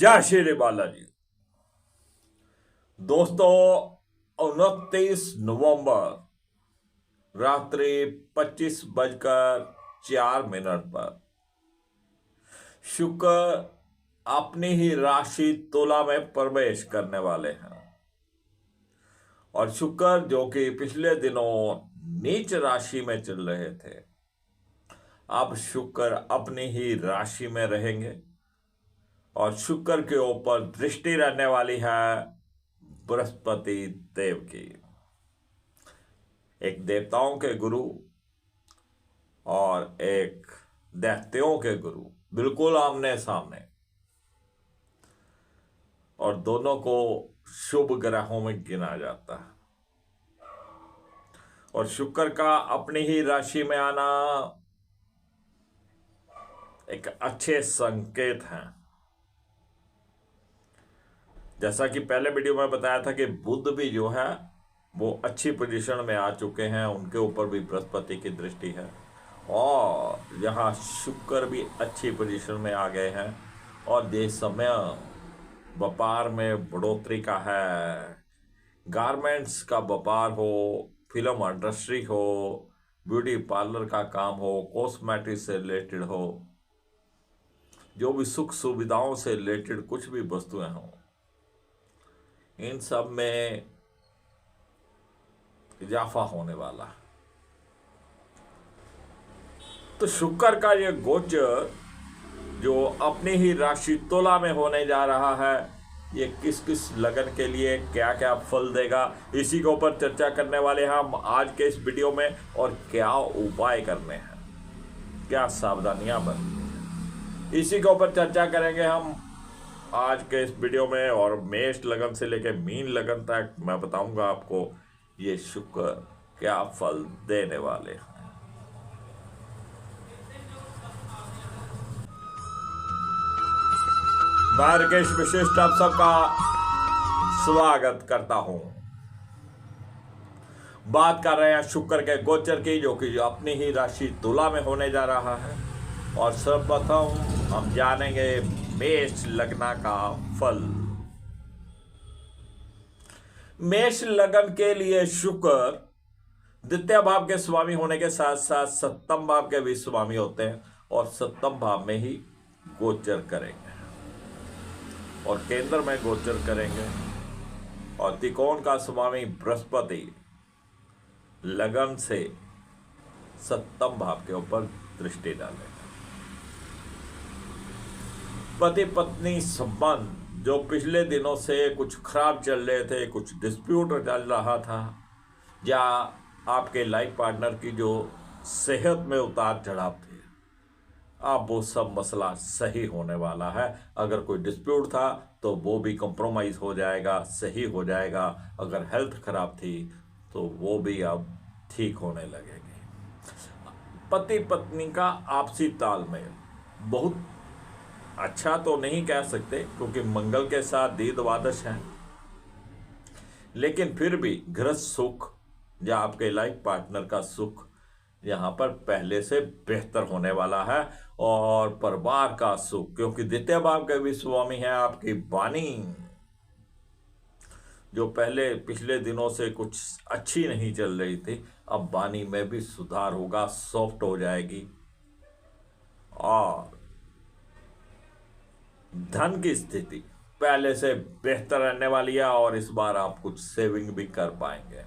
जय श्री बालाजी। दोस्तों, 29 नवंबर रात्रि 25:04 पर शुक्र अपनी ही राशि तुला में प्रवेश करने वाले हैं। और शुक्र जो कि पिछले दिनों नीच राशि में चल रहे थे, अब शुक्र अपनी ही राशि में रहेंगे। और शुक्र के ऊपर दृष्टि रहने वाली है बृहस्पति देव की, एक देवताओं के गुरु और एक दैत्यों के गुरु, बिल्कुल आमने सामने। और दोनों को शुभ ग्रहों में गिना जाता है। और शुक्र का अपनी ही राशि में आना एक अच्छे संकेत हैं। जैसा कि पहले वीडियो में बताया था कि बुध भी जो है वो अच्छी पोजीशन में आ चुके हैं, उनके ऊपर भी बृहस्पति की दृष्टि है। और यहाँ शुक्र भी अच्छी पोजीशन में आ गए हैं। और ये समय व्यापार में बढ़ोतरी का है। गारमेंट्स का व्यापार हो, फिल्म इंडस्ट्री हो, ब्यूटी पार्लर का काम हो, कॉस्मेटिक से रिलेटेड हो, जो भी सुख सुविधाओं से रिलेटेड कुछ भी वस्तुएं हों, इन सब में इजाफा होने वाला है। तो शुक्र का ये गोचर जो अपनी ही राशि तुला में होने जा रहा है, ये किस किस लगन के लिए क्या क्या फल देगा, इसी के ऊपर चर्चा करने वाले हैं हम आज के इस वीडियो में। और क्या उपाय करने हैं, क्या सावधानियां बरतनी हैं, इसी के ऊपर चर्चा करेंगे हम आज के इस वीडियो में। और मेष लगन से लेकर मीन लगन तक मैं बताऊंगा आपको ये शुक्र क्या फल देने वाले हैं। मैं राकेश विशिष्ट आप सबका स्वागत करता हूं। बात कर रहे हैं शुक्र के गोचर की, जो कि अपनी ही राशि तुला में होने जा रहा है। और सर्वप्रथम हम जानेंगे मेष लग्न का फल। मेष लग्न के लिए शुक्र द्वितीय भाव के स्वामी होने के साथ साथ सप्तम भाव के भी स्वामी होते हैं। और सप्तम भाव में ही गोचर करेंगे और केंद्र में गोचर करेंगे। और त्रिकोण का स्वामी बृहस्पति लगन से सप्तम भाव के ऊपर दृष्टि डालेगा। पति पत्नी संबंध जो पिछले दिनों से कुछ खराब चल रहे थे, कुछ डिस्प्यूट चल रहा था, या आपके लाइफ पार्टनर की जो सेहत में उतार चढ़ाव थे, अब वो सब मसला सही होने वाला है। अगर कोई डिस्प्यूट था तो वो भी कंप्रोमाइज हो जाएगा, सही हो जाएगा। अगर हेल्थ खराब थी तो वो भी अब ठीक होने लगेगी। पति पत्नी का आपसी तालमेल बहुत अच्छा तो नहीं कह सकते, क्योंकि मंगल के साथ दीद द्वादश है, लेकिन फिर भी गृहस्थ सुख या आपके लाइफ पार्टनर का सुख यहाँ पर पहले से बेहतर होने वाला है। और परिवार का सुख, क्योंकि द्वितीय भाव के भी स्वामी है आपकी वाणी, जो पहले पिछले दिनों से कुछ अच्छी नहीं चल रही थी, अब वाणी में भी सुधार होगा, सॉफ्ट हो जाएगी। और धन की स्थिति पहले से बेहतर रहने वाली है। और इस बार आप कुछ सेविंग भी कर पाएंगे।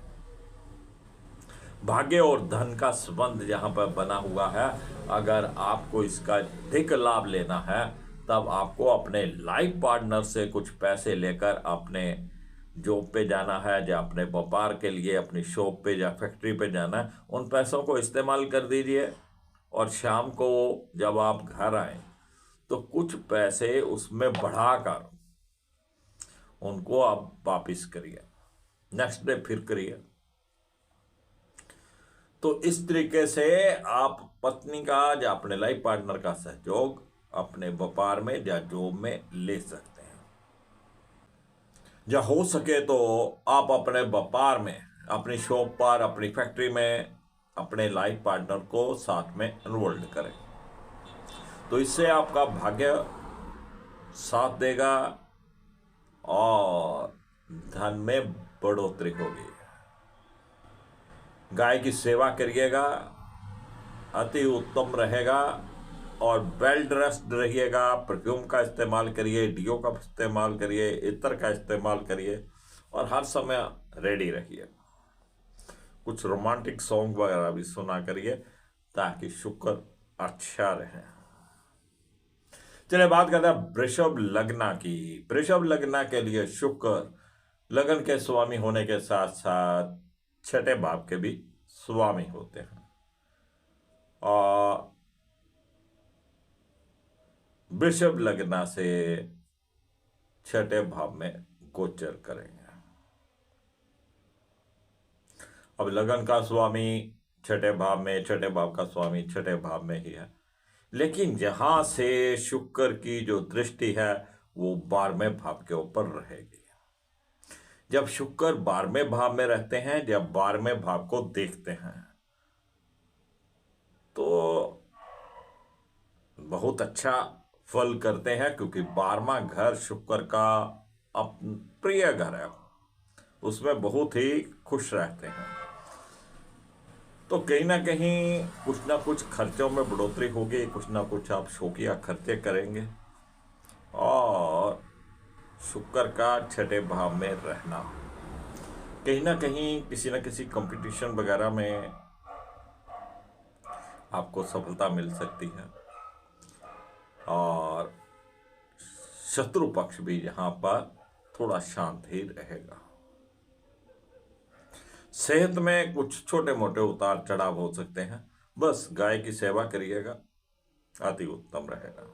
भाग्य और धन का संबंध यहाँ पर बना हुआ है। अगर आपको इसका अधिक लाभ लेना है, तब आपको अपने लाइफ पार्टनर से कुछ पैसे लेकर अपने जॉब पे जाना है, या अपने व्यापार के लिए अपनी शॉप पे या फैक्ट्री पे जाना है। उन पैसों को इस्तेमाल कर दीजिए। और शाम को जब आप घर आए तो कुछ पैसे उसमें बढ़ाकर उनको आप वापिस करिए, नेक्स्ट डे फिर करिए। तो इस तरीके से आप पत्नी का या अपने लाइफ पार्टनर का सहयोग अपने व्यापार में या जॉब में ले सकते हैं। या हो सके तो आप अपने व्यापार में, अपनी शॉप पर, अपनी फैक्ट्री में अपने लाइफ पार्टनर को साथ में इन्वॉल्व करें। तो इससे आपका भाग्य साथ देगा और धन में बढ़ोतरी होगी। गाय की सेवा करिएगा, अति उत्तम रहेगा। और वेल ड्रेस्ड रहिएगा, परफ्यूम का इस्तेमाल करिए, डीओ का इस्तेमाल करिए, इत्र का इस्तेमाल करिए और हर समय रेडी रहिए। कुछ रोमांटिक सॉन्ग वगैरह भी सुना करिए ताकि शुक्र अच्छा रहे। चलिए बात करते हैं वृषभ लग्न की। वृषभ लग्न के लिए शुक्र लगन के स्वामी होने के साथ साथ छठे भाव के भी स्वामी होते हैं और वृषभ लग्न से छठे भाव में गोचर करेंगे। अब लगन का स्वामी छठे भाव में, छठे भाव का स्वामी छठे भाव में ही है, लेकिन जहां से शुक्र की जो दृष्टि है वो 12वें भाव के ऊपर रहेगी। जब शुक्र 12वें भाव में रहते हैं, जब 12वें भाव को देखते हैं तो बहुत अच्छा फल करते हैं, क्योंकि 12वां घर शुक्र का प्रिय घर है, उसमें बहुत ही खुश रहते हैं। तो कहीं ना कहीं कुछ ना कुछ खर्चों में बढ़ोतरी होगी, कुछ ना कुछ आप शौकिया खर्चे करेंगे और शुक्र का छठे भाव में रहना कहीं ना कहीं किसी न किसी कंपटीशन वगैरह में आपको सफलता मिल सकती है और शत्रु पक्ष भी यहां पर थोड़ा शांत ही रहेगा। सेहत में कुछ छोटे मोटे उतार चढ़ाव हो सकते हैं, बस गाय की सेवा करिएगा, अति उत्तम रहेगा।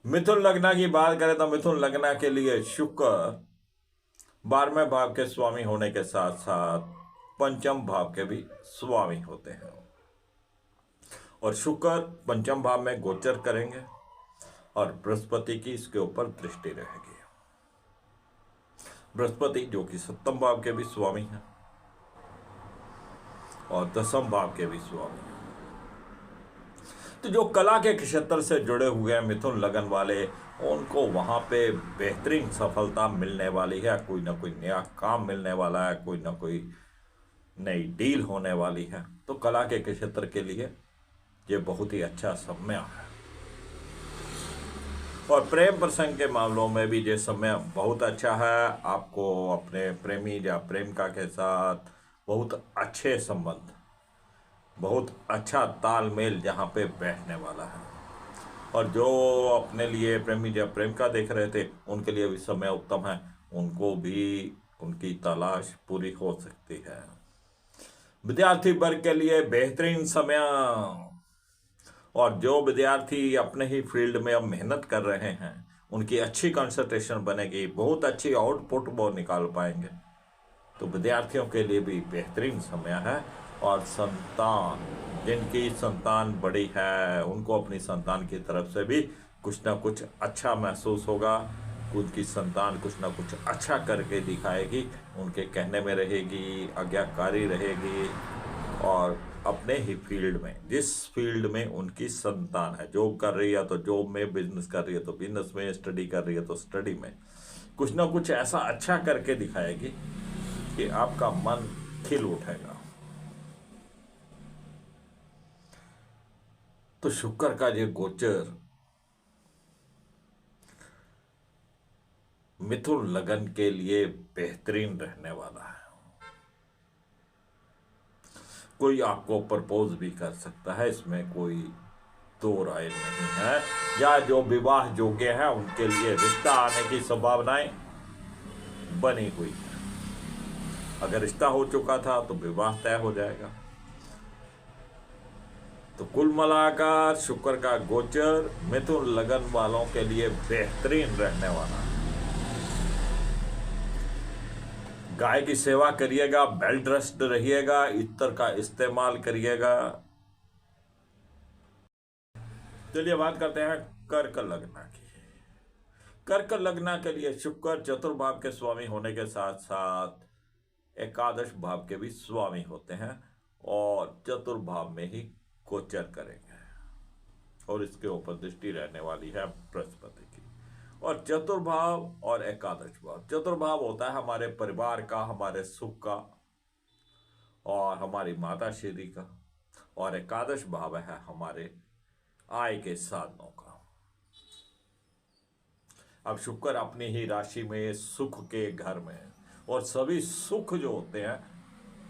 मिथुन लग्न की बात करें तो मिथुन लग्न के लिए शुक्र 12वें भाव के स्वामी होने के साथ साथ पंचम भाव के भी स्वामी होते हैं और शुक्र पंचम भाव में गोचर करेंगे और बृहस्पति की इसके ऊपर दृष्टि रहेगी। बृहस्पति जो कि 7वें भाव के भी स्वामी हैं और 10वें भाव के भी स्वामी हैं। तो जो कला के क्षेत्र से जुड़े हुए हैं मिथुन लगन वाले, उनको वहां पे बेहतरीन सफलता मिलने वाली है। कोई ना कोई नया काम मिलने वाला है, कोई ना कोई नई डील होने वाली है। तो कला के क्षेत्र के लिए ये बहुत ही अच्छा समय है और प्रेम प्रसंग के मामलों में भी ये समय बहुत अच्छा है। आपको अपने प्रेमी या प्रेमिका के साथ बहुत अच्छे संबंध, बहुत अच्छा तालमेल जहाँ पे बैठने वाला है और जो अपने लिए प्रेमी या प्रेमिका देख रहे थे उनके लिए भी समय उत्तम है, उनको भी उनकी तलाश पूरी हो सकती है। विद्यार्थी वर्ग के लिए बेहतरीन समय और जो विद्यार्थी अपने ही फील्ड में अब मेहनत कर रहे हैं उनकी अच्छी कंसंट्रेशन बनेगी, बहुत अच्छी आउटपुट वो निकाल पाएंगे। तो विद्यार्थियों के लिए भी बेहतरीन समय है और संतान, जिनकी संतान बड़ी है उनको अपनी संतान की तरफ से भी कुछ ना कुछ अच्छा महसूस होगा। उनकी संतान कुछ ना कुछ अच्छा करके दिखाएगी, उनके कहने में रहेगी, आज्ञाकारी रहेगी और अपने ही फील्ड में, जिस फील्ड में उनकी संतान है, जॉब कर रही है तो जॉब में, बिजनेस कर रही है तो बिजनेस में, स्टडी कर रही है तो स्टडी में, कुछ ना कुछ ऐसा अच्छा करके दिखाएगी कि आपका मन खिल उठेगा। तो शुक्र का ये गोचर मिथुन लगन के लिए बेहतरीन रहने वाला है। कोई आपको प्रपोज भी कर सकता है, इसमें कोई दो राय नहीं है। या जो विवाह योग्य है उनके लिए रिश्ता आने की संभावनाएं बनी हुई है। अगर रिश्ता हो चुका था तो विवाह तय हो जाएगा। तो कुल मिलाकर शुक्र का गोचर मिथुन लगन वालों के लिए बेहतरीन रहने वाला है। गाय की सेवा करिएगा, वेल ड्रेस्ड रहिएगा, इत्र का इस्तेमाल करिएगा। चलिए बात करते हैं कर्क लग्न की। कर्क लग्न के लिए शुक्र चतुर्भाव के स्वामी होने के साथ साथ एकादश भाव के भी स्वामी होते हैं और चतुर्भाव में ही गोचर करेंगे। और इसके ऊपर दृष्टि रहने वाली है बृहस्पति की। और चतुर्भाव और एकादश भाव, चतुर्भाव होता है हमारे परिवार का, हमारे सुख का और हमारी माता श्री का, और एकादश भाव है हमारे आय के साधनों का। अब शुक्र अपनी ही राशि में सुख के घर में है, और सभी सुख जो होते हैं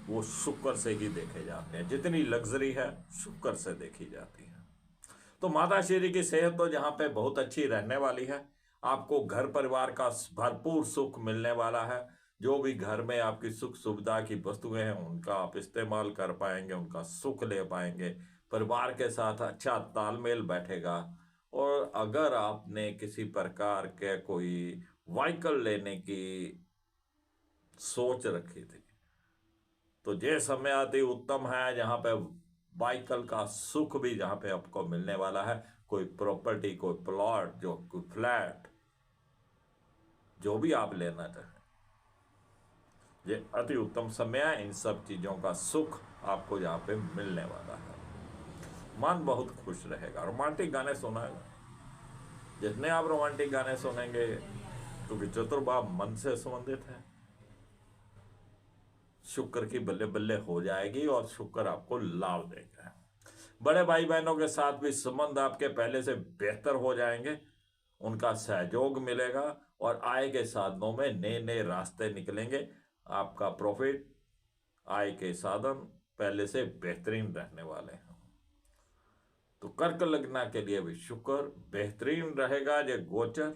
वो शुक्र से ही देखे जाते हैं। जितनी लग्जरी है शुक्र से देखी जाती है। तो माता श्री की सेहत तो जहाँ पे बहुत अच्छी रहने वाली है। आपको घर परिवार का भरपूर सुख मिलने वाला है। जो भी घर में आपकी सुख सुविधा की वस्तुएं हैं उनका आप इस्तेमाल कर पाएंगे, उनका सुख ले पाएंगे, परिवार के साथ अच्छा तालमेल बैठेगा। और अगर आपने किसी प्रकार के कोई व्हीकल लेने की सोच रखी थी तो ये समय अति उत्तम है, जहां पे व्हीकल का सुख भी जहां पे आपको मिलने वाला है। कोई प्रॉपर्टी, कोई प्लॉट, जो कोई फ्लैट, जो भी आप लेना चाहें, ये अति उत्तम समय है। इन सब चीजों का सुख आपको यहाँ पे मिलने वाला है। मन बहुत खुश रहेगा। रोमांटिक गाने सुनाएगा, जितने आप रोमांटिक गाने सुनेंगे, क्योंकि चतुर्भाव मन से संबंधित है, शुक्र की बल्ले बल्ले हो जाएगी और शुक्र आपको लाभ देगा। बड़े भाई बहनों के साथ भी संबंध आपके पहले से बेहतर हो जाएंगे, उनका सहयोग मिलेगा और आय के साधनों में नए नए रास्ते निकलेंगे। आपका प्रॉफिट, आय के साधन पहले से बेहतरीन रहने वाले हैं। तो कर्क लग्न के लिए भी शुक्र बेहतरीन रहेगा। ये गोचर,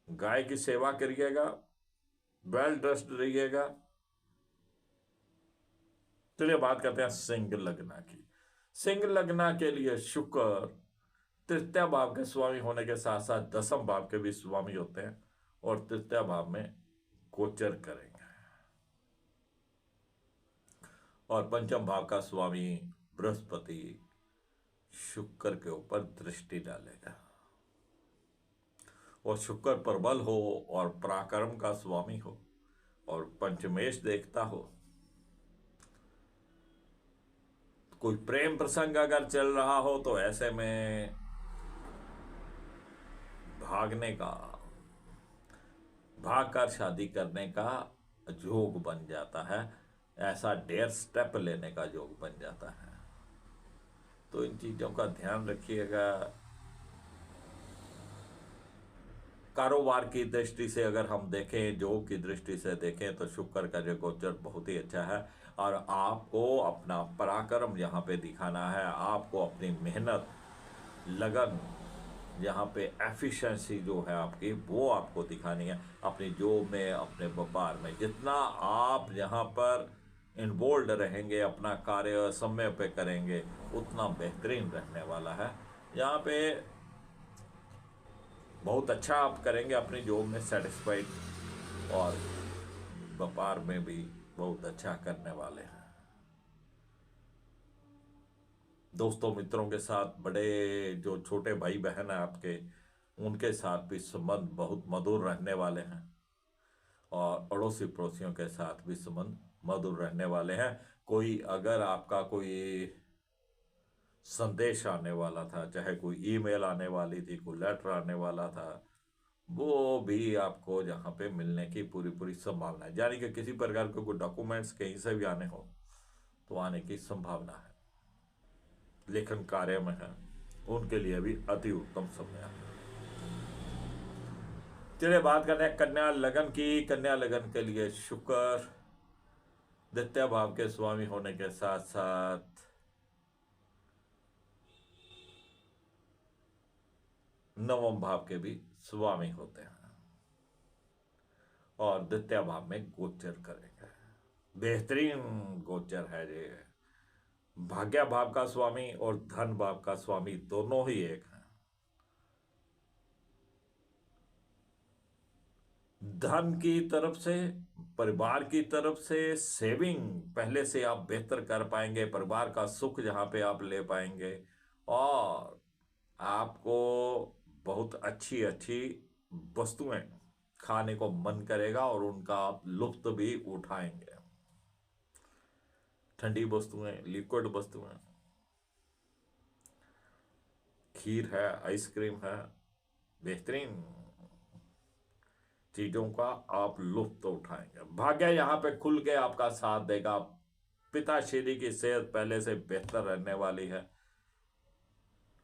गाय की सेवा करिएगा, वेल ड्रेस्ड रहिएगा। चलिए बात करते हैं सिंह लग्न की। सिंह लग्न के लिए शुक्र तृतीय भाव के स्वामी होने के साथ साथ दसम भाव के भी स्वामी होते हैं और तृतीय भाव में गोचर करेंगे और पंचम भाव का स्वामी बृहस्पति शुक्र के ऊपर दृष्टि डालेगा। और शुक्र प्रबल हो और पराक्रम का स्वामी हो और पंचमेश देखता हो, कोई प्रेम प्रसंग अगर चल रहा हो तो ऐसे में भागकर शादी करने का योग बन जाता है। ऐसा डेयर स्टेप लेने का योग बन जाता है। तो इन चीजों का ध्यान रखिएगा। कारोबार की दृष्टि से अगर हम देखें, जॉब की दृष्टि से देखें, तो शुक्र का जो गोचर बहुत ही अच्छा है। और आपको अपना पराक्रम यहाँ पे दिखाना है, आपको अपनी मेहनत, लगन, यहाँ पे एफिशिएंसी जो है आपकी, वो आपको दिखानी है अपनी जॉब में, अपने व्यापार में। जितना आप यहाँ पर इन्वॉल्व रहेंगे, अपना कार्य समय पे करेंगे, उतना बेहतरीन रहने वाला है। यहाँ पे बहुत अच्छा आप करेंगे अपनी जॉब में, सेटिस्फाइड, और व्यापार में भी बहुत अच्छा करने वाले हैं। दोस्तों मित्रों के साथ, बड़े जो छोटे भाई बहन हैं आपके, उनके साथ भी संबंध बहुत मधुर रहने वाले हैं और अड़ोसी पड़ोसियों के साथ भी संबंध मधुर रहने वाले हैं। कोई अगर आपका कोई संदेश आने वाला था, चाहे कोई ईमेल आने वाली थी, कोई लेटर आने वाला था, वो भी आपको जहाँ पे मिलने की पूरी पूरी संभावना है। यानी कि किसी प्रकार के कोई डॉक्यूमेंट्स कहीं से भी आने हो तो आने की संभावना है। लेखन कार्य में है, उनके लिए भी अति उत्तम समय है। चलिए बात करते हैं कन्या लगन की। कन्या लगन के लिए शुक्र द्वितीय भाव के स्वामी होने के साथ साथ नवम भाव के भी स्वामी होते हैं और द्वितीय भाव में गोचर करेंगे। बेहतरीन गोचर है ये। भाग्य भाव का स्वामी और धन भाव का स्वामी दोनों ही एक हैं। धन की तरफ से, परिवार की तरफ से सेविंग पहले से आप बेहतर कर पाएंगे, परिवार का सुख जहां पे आप ले पाएंगे और आपको बहुत अच्छी अच्छी वस्तुएं खाने को मन करेगा और उनका आप लुत्फ भी उठाएंगे। ठंडी वस्तुएं, लिक्विड वस्तुएं, खीर है, आइसक्रीम है, बेहतरीन चीजों का आप लुत्फ तो उठाएंगे। भाग्य यहाँ पे खुल के आपका साथ देगा। पिताश्री की सेहत पहले से बेहतर रहने वाली है,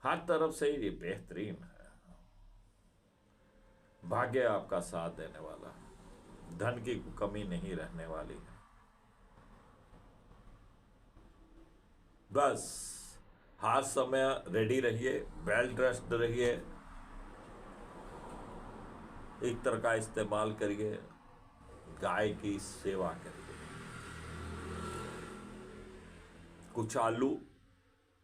हर तरफ से ये बेहतरीन है। भाग्य आपका साथ देने वाला है, धन की कमी नहीं रहने वाली है। बस हाथ समय रेडी रहिए, वेल ड्रेस्ड रहिए, एक तरह का इस्तेमाल करिए, गाय की सेवा करिए। कुछ आलू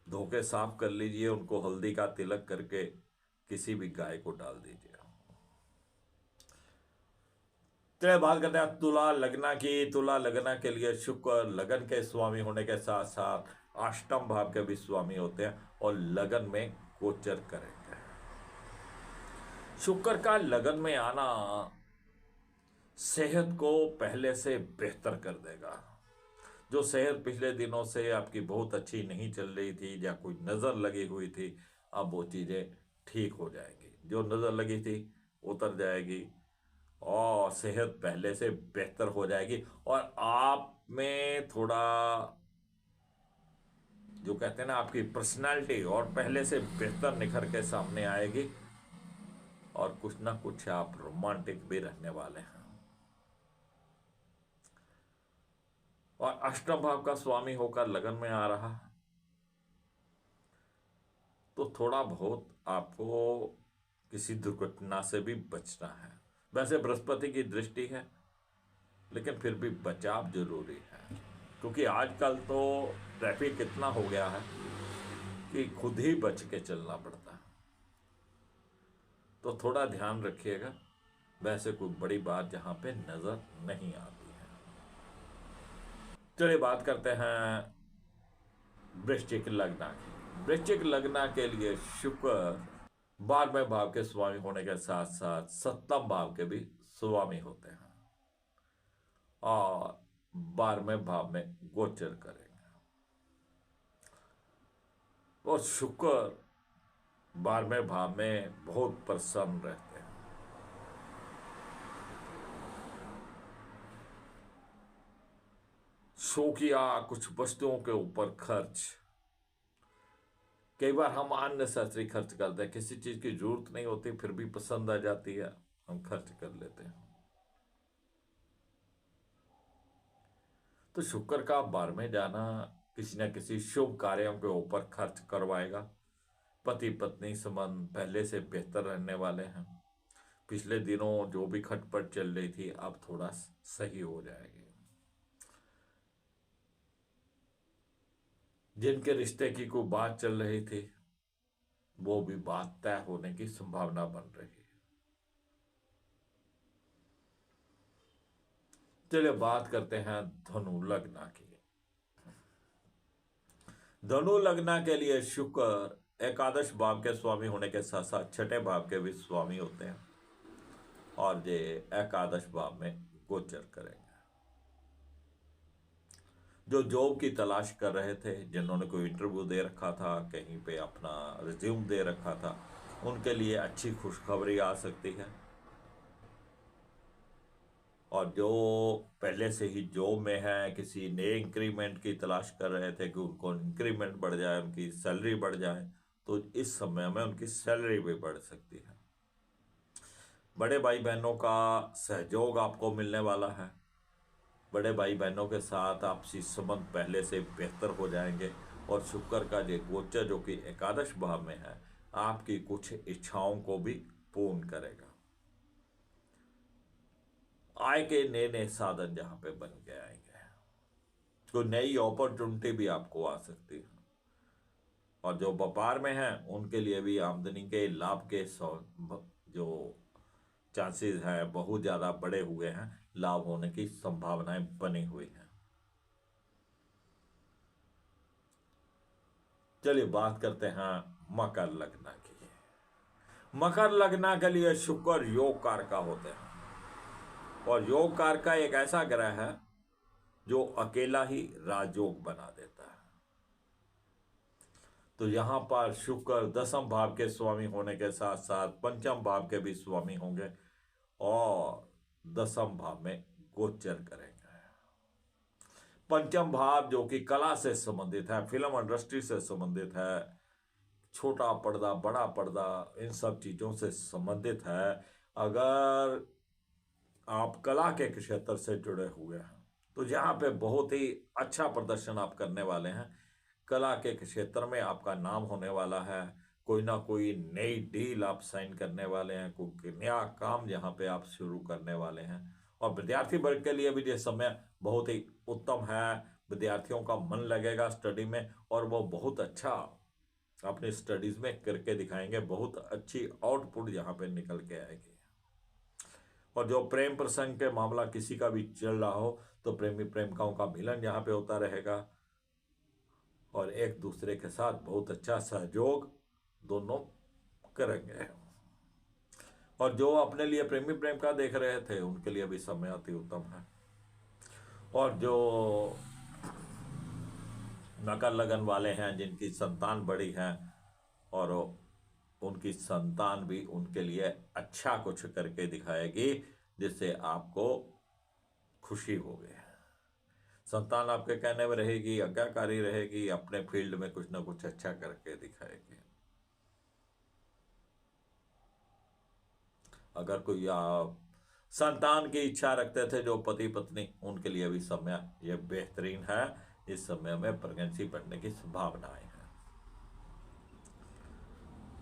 धो के साफ कर लीजिए, उनको हल्दी का तिलक करके किसी भी गाय को डाल दीजिए। चलिए बात करते हैं तुला लगना की। तुला लगना के लिए शुक्र लगन के स्वामी होने के साथ साथ अष्टम भाव के भी स्वामी होते हैं और लगन में गोचर करेंगे। शुक्र का लगन में आना सेहत को पहले से बेहतर कर देगा। जो सेहत पिछले दिनों से आपकी बहुत अच्छी नहीं चल रही थी या कोई नज़र लगी हुई थी, अब वो चीज़ें ठीक हो जाएंगी। जो नज़र लगी थी उतर जाएगी और सेहत पहले से बेहतर हो जाएगी। और आप में थोड़ा जो कहते हैं ना, आपकी पर्सनालिटी और पहले से बेहतर निखर के सामने आएगी और कुछ ना कुछ आप रोमांटिक भी रहने वाले हैं। और अष्टम भाव का स्वामी होकर लगन में आ रहा है तो थोड़ा बहुत आपको किसी दुर्घटना से भी बचना है। वैसे बृहस्पति की दृष्टि है, लेकिन फिर भी बचाव जरूरी है, क्योंकि आजकल तो ट्रैफिक इतना हो गया है कि खुद ही बच के चलना पड़ता है। तो थोड़ा ध्यान रखिएगा। वैसे कोई बड़ी बात जहां पे नजर नहीं आती है। चलिए बात करते हैं वृश्चिक लग्न की। वृश्चिक लग्न के लिए शुक्र 12वें भाव के स्वामी होने के साथ साथ 7वें भाव के भी स्वामी होते हैं और 12वें भाव में गोचर करेंगे। और शुक्र 12वें भाव में बहुत प्रसन्न रहते हैं। शौकिया कुछ वस्तुओं के ऊपर खर्च, कई बार हम अननेसेसरी खर्च करते हैं, किसी चीज की जरूरत नहीं होती फिर भी पसंद आ जाती है, हम खर्च कर लेते हैं। तो शुक्र का 12वें जाना किसी न किसी शुभ कार्यों के ऊपर खर्च करवाएगा। पति पत्नी संबंध पहले से बेहतर रहने वाले हैं। पिछले दिनों जो भी खटपट चल रही थी अब थोड़ा सही हो जाएगी। जिनके रिश्ते की कोई बात चल रही थी वो भी बात तय होने की संभावना बन रही है। चलिए बात करते हैं धनु लग्न की। धनु लग्न के लिए शुक्र एकादश भाव के स्वामी होने के साथ साथ छठे भाव के भी स्वामी होते हैं और ये एकादश भाव में गोचर करेंगे। जो जॉब की तलाश कर रहे थे, जिन्होंने कोई इंटरव्यू दे रखा था, कहीं पे अपना रिज्यूम दे रखा था, उनके लिए अच्छी खुशखबरी आ सकती है। और जो पहले से ही जॉब में है, किसी नए इंक्रीमेंट की तलाश कर रहे थे कि उनको इंक्रीमेंट बढ़ जाए, उनकी सैलरी बढ़ जाए, तो इस समय में उनकी सैलरी भी बढ़ सकती है। बड़े भाई बहनों का सहयोग आपको मिलने वाला है। बड़े भाई बहनों के साथ आपसी संबंध पहले से बेहतर हो जाएंगे। और शुक्र का ये गोचर जो कि एकादश भाव में है, आपकी कुछ इच्छाओं को भी पूर्ण करेगा। आय के नए नए साधन जहां पे बन के आएंगे, तो नई अपॉर्चुनिटी भी आपको आ सकती है। और जो व्यापार में हैं उनके लिए भी आमदनी के लाभ के जो चांसेस हैं बहुत ज्यादा बढ़े हुए हैं, लाभ होने की संभावनाएं बनी हुई हैं। चलिए बात करते हैं मकर लग्न की। मकर लग्न के लिए शुक्र योग कार का होते हैं और योग कार का एक ऐसा ग्रह है जो अकेला ही राजयोग बना देता है। तो यहाँ पर शुक्र दसम भाव के स्वामी होने के साथ साथ पंचम भाव के भी स्वामी होंगे और दसम भाव में गोचर करेंगे। पंचम भाव जो कि कला से संबंधित है, फिल्म इंडस्ट्री से संबंधित है, छोटा पर्दा बड़ा पर्दा इन सब चीजों से संबंधित है। अगर आप कला के क्षेत्र से जुड़े हुए हैं तो यहाँ पे बहुत ही अच्छा प्रदर्शन आप करने वाले हैं। कला के क्षेत्र में आपका नाम होने वाला है, कोई ना कोई नई डील आप साइन करने वाले हैं, कोई नया काम यहाँ पे आप शुरू करने वाले हैं। और विद्यार्थी वर्ग के लिए भी ये समय बहुत ही उत्तम है। विद्यार्थियों का मन लगेगा स्टडी में और वो बहुत अच्छा अपनी स्टडीज में करके दिखाएंगे, बहुत अच्छी आउटपुट यहाँ पे निकल के आएगी। और जो प्रेम प्रसंग के मामला किसी का भी चल रहा हो तो प्रेमी प्रेमिकाओं का मिलन यहाँ पे होता रहेगा और एक दूसरे के साथ बहुत अच्छा सहयोग दोनों करेंगे। और जो अपने लिए प्रेमी प्रेमिका देख रहे थे उनके लिए भी समय अति उत्तम है। और जो नकल लगन वाले हैं, जिनकी संतान बड़ी है और उनकी संतान भी उनके लिए अच्छा कुछ करके दिखाएगी जिससे आपको खुशी होगी। संतान आपके कहने में रहेगी, आज्ञाकारी रहेगी, अपने फील्ड में कुछ ना कुछ अच्छा करके दिखाएगी। अगर कोई आप संतान की इच्छा रखते थे जो पति पत्नी, उनके लिए भी समय यह बेहतरीन है। इस समय में प्रेगनेंसी बढ़ने की संभावनाएं हैं।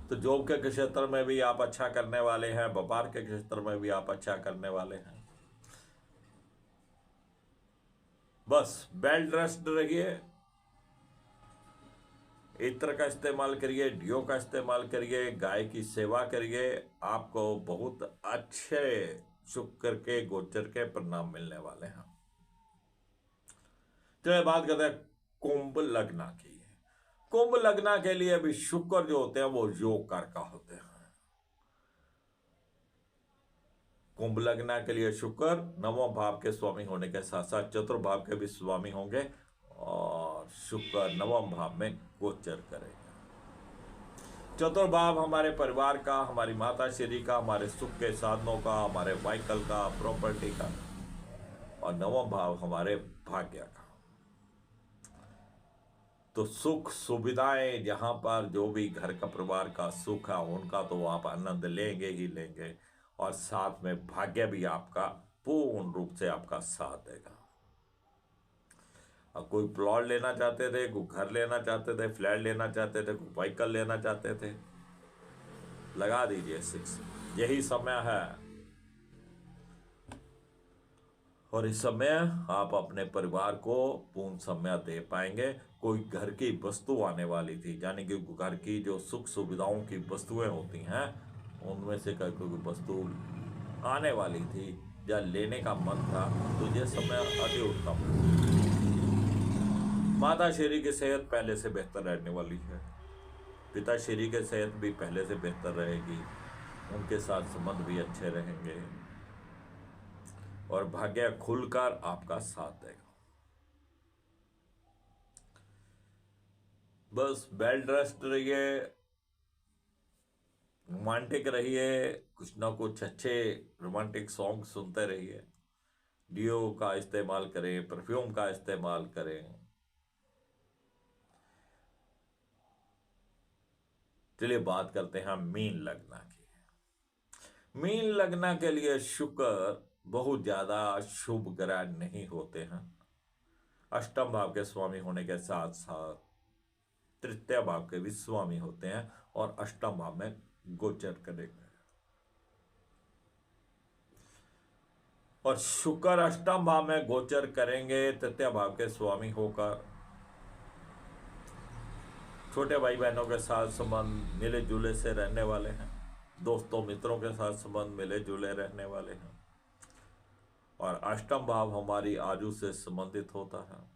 तो जॉब के क्षेत्र में भी आप अच्छा करने वाले हैं, व्यापार के क्षेत्र में भी आप अच्छा करने वाले हैं। बस बेल रेस्ट रहिए, इत्र का इस्तेमाल करिए, डियो का इस्तेमाल करिए, गाय की सेवा करिए, आपको बहुत अच्छे शुक्र के गोचर के परिणाम मिलने वाले हैं। चलिए बात करते हैं कुंभ लग्न की। कुंभ लग्न के लिए भी शुक्र जो होते हैं वो योग कारक होते हैं। कुंभ लग्न के लिए शुक्र नवम भाव के स्वामी होने के साथ साथ चतुर्भाव के भी स्वामी होंगे और शुक्र नवम भाव में गोचर करेंगे। चतुर्भाव हमारे परिवार का, हमारी माता श्री का, हमारे सुख के साधनों का, हमारे व्हीकल का, प्रॉपर्टी का, और नवम भाव हमारे भाग्य का। तो सुख सुविधाएं, जहां पर जो भी घर का परिवार का सुख है उनका तो आप आनंद लेंगे ही लेंगे और साथ में भाग्य भी आपका पूर्ण रूप से आपका साथ देगा। अब कोई प्लॉट लेना चाहते थे, कोई घर लेना चाहते थे, फ्लैट लेना चाहते थे, कोई व्हीकल लेना चाहते थे, लगा दीजिए 6। यही समय है और इस समय आप अपने परिवार को पूर्ण समय दे पाएंगे। कोई घर की वस्तु आने वाली थी, यानी कि घर की जो सुख सुविधाओं की वस्तुएं होती हैं उनमें से कोई वस्तु आने वाली थी या लेने का मन था, तो यह समय अति उत्तम है। माता श्री की सेहत पहले से बेहतर रहने वाली है, पिता श्री की सेहत भी पहले से बेहतर रहेगी, उनके साथ संबंध भी अच्छे रहेंगे और भाग्य खुलकर आपका साथ देगा। बस बेल रेस्ट रहिए, रोमांटिक रहिए, कुछ ना कुछ अच्छे रोमांटिक सॉन्ग सुनते रहिए, डियो का इस्तेमाल करें, परफ्यूम का इस्तेमाल करें। चलिए बात करते हैं मीन लग्न की। मीन लग्न के लिए शुक्र बहुत ज्यादा शुभ ग्रह नहीं होते हैं। अष्टम भाव के स्वामी होने के साथ साथ तृतीय भाव के भी स्वामी होते हैं और अष्टम भाव में गोचर करेंगे। और शुक्र अष्टम भाव में गोचर करेंगे तृतीय भाव के स्वामी होकर। छोटे भाई बहनों के साथ संबंध मिले जुले से रहने वाले हैं, दोस्तों मित्रों के साथ संबंध मिले जुले रहने वाले हैं। और अष्टम भाव हमारी आयु से संबंधित होता है।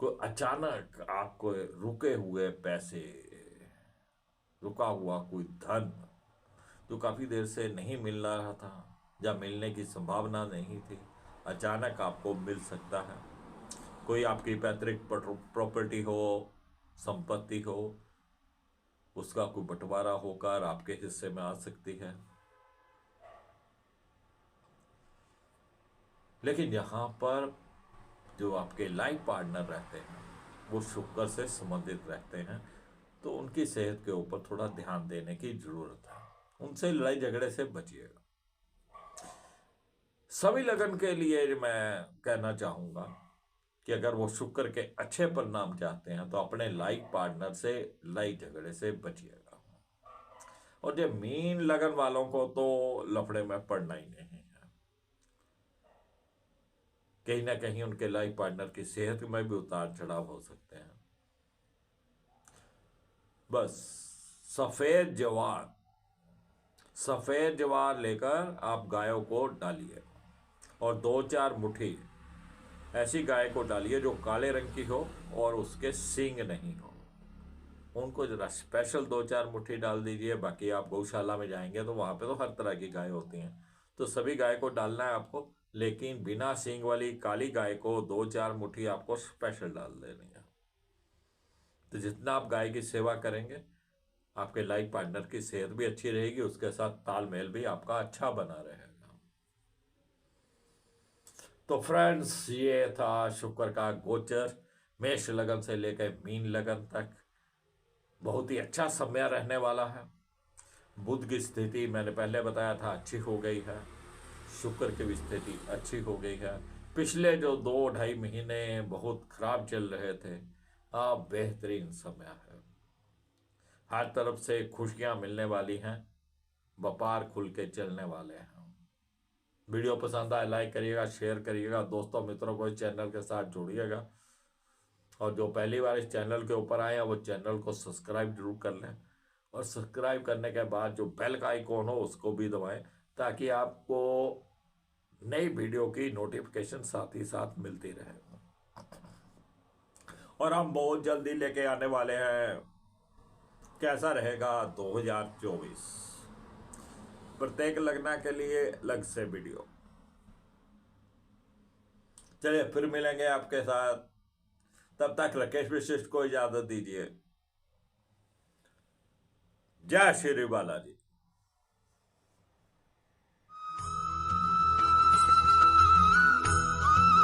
कोई अचानक आपको रुके हुए पैसे, रुका हुआ कोई धन जो काफी देर से नहीं मिल रहा था या मिलने की संभावना नहीं थी, अचानक आपको मिल सकता है। कोई आपकी पैतृक प्रॉपर्टी हो संपत्ति हो, उसका कोई बंटवारा होकर आपके हिस्से में आ सकती है। लेकिन यहां पर जो आपके लाइफ पार्टनर रहते हैं वो शुक्र से संबंधित रहते हैं, तो उनकी सेहत के ऊपर थोड़ा ध्यान देने की जरूरत है। उनसे लड़ाई झगड़े से बचिएगा। सभी लगन के लिए मैं कहना चाहूंगा कि अगर वो शुक्र के अच्छे परिणाम चाहते हैं तो अपने लाइफ पार्टनर से लड़ाई झगड़े से बचिएगा। और जो मीन लगन वालों को तो लफड़े में पड़ना ही नहीं है। कहीं ना कहीं उनके लाइफ पार्टनर की सेहत में भी उतार चढ़ाव हो सकते हैं। बस सफेद जवार, सफेद जवार लेकर आप गायों को डालिए और 2-4 मुट्ठी ऐसी गाय को डालिए जो काले रंग की हो और उसके सींग नहीं हो। उनको जरा स्पेशल 2-4 मुट्ठी डाल दीजिए। बाकी आप गौशाला में जाएंगे तो वहां पे तो हर तरह की गाय होती हैं, तो सभी गाय को डालना है आपको, लेकिन बिना सींग वाली काली गाय को 2-4 मुट्ठी आपको स्पेशल डाल देनी है। तो जितना आप गाय की सेवा करेंगे आपके लाइफ पार्टनर की सेहत भी अच्छी रहेगी, उसके साथ तालमेल भी आपका अच्छा बना रहेगा। तो फ्रेंड्स, ये था शुक्र का गोचर मेष लगन से लेकर मीन लगन तक। बहुत ही अच्छा समय रहने वाला है। बुध की स्थिति मैंने पहले बताया था अच्छी हो गई है, शुक्र की भी स्थिति अच्छी हो गई है। पिछले जो 2-2.5 महीने बहुत खराब चल रहे थे, अब बेहतरीन समय है। हर तरफ से खुशियां मिलने वाली हैं, व्यापार खुल के चलने वाले हैं। वीडियो पसंद आए लाइक करिएगा, शेयर करिएगा, दोस्तों मित्रों को इस चैनल के साथ जोड़िएगा। और जो पहली बार इस चैनल के ऊपर आए हैं वो चैनल को सब्सक्राइब जरूर कर लें, और सब्सक्राइब करने के बाद जो बेल का आइकॉन हो उसको भी दबाएं, ताकि आपको नई वीडियो की नोटिफिकेशन साथ ही साथ मिलती रहे। और हम बहुत जल्दी लेके आने वाले हैं कैसा रहेगा 2024, प्रत्येक लगना के लिए अलग से वीडियो। चलिए फिर मिलेंगे आपके साथ, तब तक राकेश विशिष्ट को इजाजत दीजिए। जय श्री बालाजी।